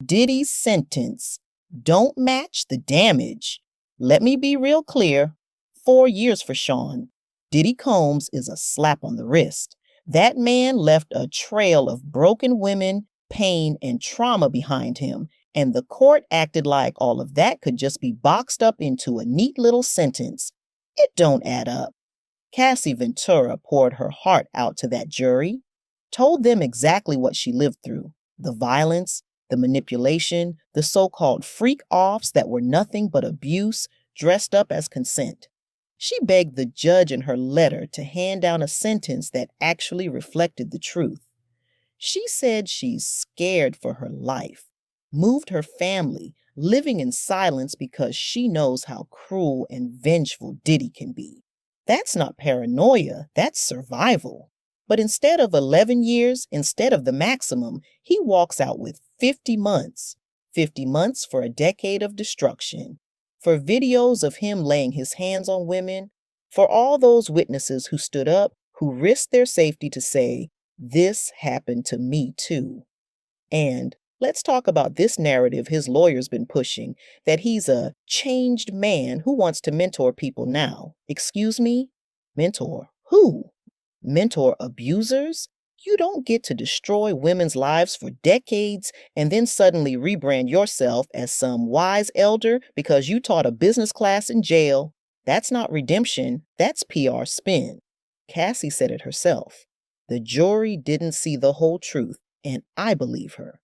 Diddy's sentence don't match the damage. Let me be real clear. 4 years for Sean. Diddy Combs is a slap on the wrist. That man left a trail of broken women, pain, and trauma behind him, and the court acted like all of that could just be boxed up into a neat little sentence. It don't add up. Cassie Ventura poured her heart out to that jury, told them exactly what she lived through, the violence, the manipulation, the so-called freak-offs that were nothing but abuse dressed up as consent. She begged the judge in her letter to hand down a sentence that actually reflected the truth. She said she's scared for her life, moved her family, living in silence because she knows how cruel and vengeful Diddy can be. That's not paranoia, that's survival. But instead of 11 years, instead of the maximum, he walks out with 50 months. 50 months for a decade of destruction. For videos of him laying his hands on women. For all those witnesses who stood up, who risked their safety to say, "This happened to me too." And let's talk about this narrative his lawyer's been pushing, that he's a changed man who wants to mentor people now. Excuse me? Mentor who? Mentor abusers? You don't get to destroy women's lives for decades and then suddenly rebrand yourself as some wise elder because you taught a business class in jail. That's not redemption, that's PR spin. Cassie said it herself. The jury didn't see the whole truth, and I believe her.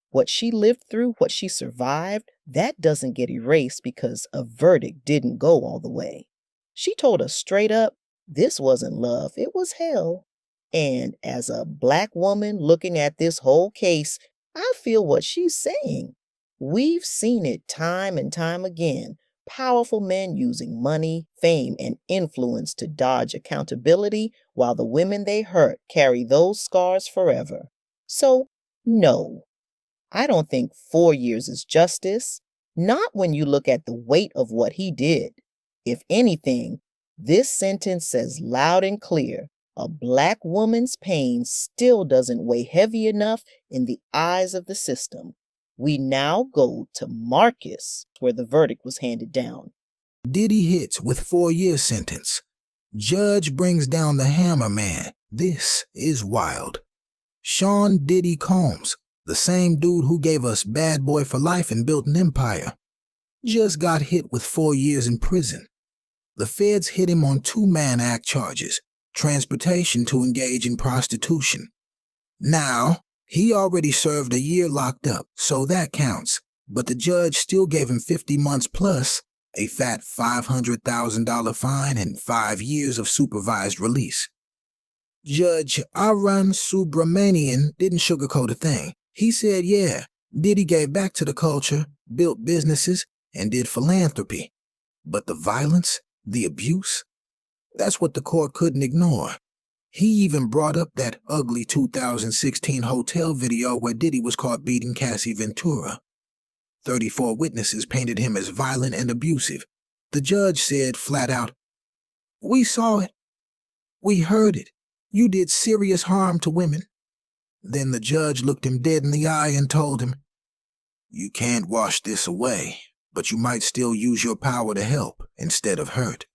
What she lived through, what she survived, that doesn't get erased because a verdict didn't go all the way. She told us straight up, this wasn't love, it was hell. And as a Black woman looking at this whole case, I feel what she's saying. We've seen it time and time again. Powerful men using money, fame, and influence to dodge accountability while the women they hurt carry those scars forever. So, no, I don't think 4 years is justice. Not when you look at the weight of what he did. If anything, this sentence says loud and clear, a Black woman's pain still doesn't weigh heavy enough in the eyes of the system. We now go to Marcus, where the verdict was handed down. Diddy hits with 4-year sentence. Judge brings down the hammer man. This is wild. Sean Diddy Combs, the same dude who gave us Bad Boy for Life and built an empire, just got hit with 4 years in prison. The feds hit him on 2 Mann Act charges, transportation to engage in prostitution. Now, he already served a year locked up, so that counts, but the judge still gave him 50 months plus a fat $500,000 fine and 5 years of supervised release. Judge Arun Subramanian didn't sugarcoat a thing. He said, yeah, Diddy gave back to the culture, built businesses, and did philanthropy. But the violence, the abuse, that's what the court couldn't ignore. He even brought up that ugly 2016 hotel video where Diddy was caught beating Cassie Ventura. 34 witnesses painted him as violent and abusive. The judge said flat out, "We saw it. We heard it. You did serious harm to women." Then the judge looked him dead in the eye and told him, "You can't wash this away, but you might still use your power to help instead of hurt."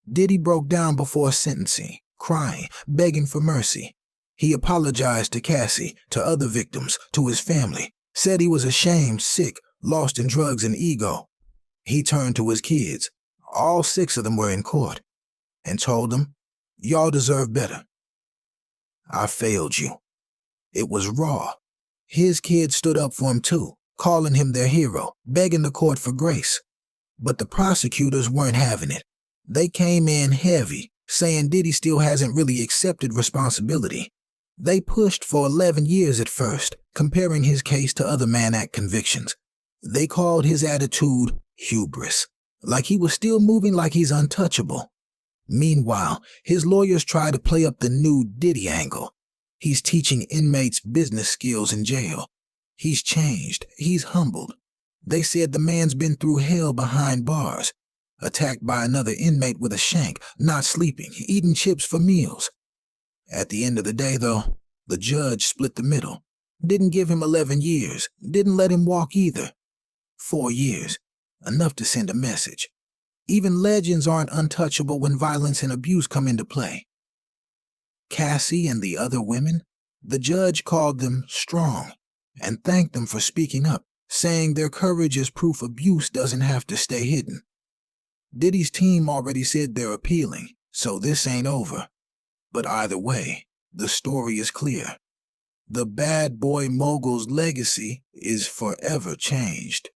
Diddy broke down before sentencing, crying, begging for mercy. He apologized to Cassie, to other victims, to his family, said he was ashamed, sick, lost in drugs and ego. He turned to his kids, all 6 of them were in court, and told them, "Y'all deserve better. I failed you." It was raw. His kids stood up for him too, calling him their hero, begging the court for grace. But the prosecutors weren't having it. They came in heavy, saying Diddy still hasn't really accepted responsibility. They pushed for 11 years at first, comparing his case to other Mann Act convictions. They called his attitude hubris, like he was still moving like he's untouchable. Meanwhile, his lawyers try to play up the new Diddy angle. He's teaching inmates business skills in jail. He's changed. He's humbled. They said the man's been through hell behind bars, attacked by another inmate with a shank, not sleeping, eating chips for meals. At the end of the day, though, the judge split the middle. Didn't give him 11 years. Didn't let him walk either. 4 years. Enough to send a message. Even legends aren't untouchable when violence and abuse come into play. Cassie and the other women, the judge called them strong and thanked them for speaking up, saying their courage is proof abuse doesn't have to stay hidden. Diddy's team already said they're appealing, so this ain't over. But either way, the story is clear. The bad boy mogul's legacy is forever changed.